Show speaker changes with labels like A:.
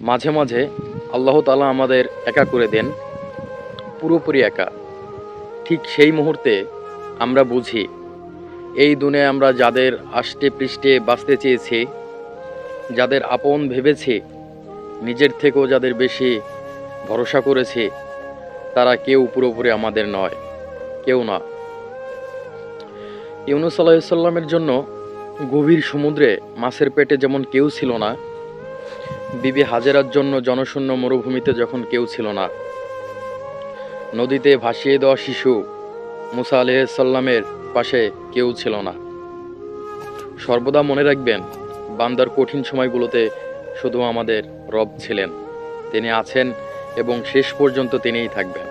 A: মাঝে মাঝে আল্লাহ তাআলা আমাদের একা করে দেন, পুরোপুরি একা। ঠিক সেই মুহূর্তে আমরা বুঝি এই দুনিয়ায় আমরা যাদের আষ্টে পৃষ্ঠে বাঁচতে চেয়েছি, যাদের আপন ভেবেছি, নিজের থেকেও যাদের বেশি ভরসা করেছি, তারা কেউ পুরোপুরি আমাদের নয়, কেউ না। ইউনূস আলাইহিস সালামের জন্য গভীর সমুদ্রে মাছের পেটে যেমন কেউ ছিল না, বিবি হাজেরার জন্য জনশূন্য মরুভূমিতে যখন কেউ ছিল না, নদীতে ভাসিয়ে দেওয়া শিশু মুসা আলাইহিস সালামের পাশে কেউ ছিল না। সর্বদা মনে রাখবেন, বান্দার কঠিন সময়গুলোতে শুধু আমাদের রব ছিলেন। তিনি আছেন এবং শেষ পর্যন্ত তিনিই থাকবেন।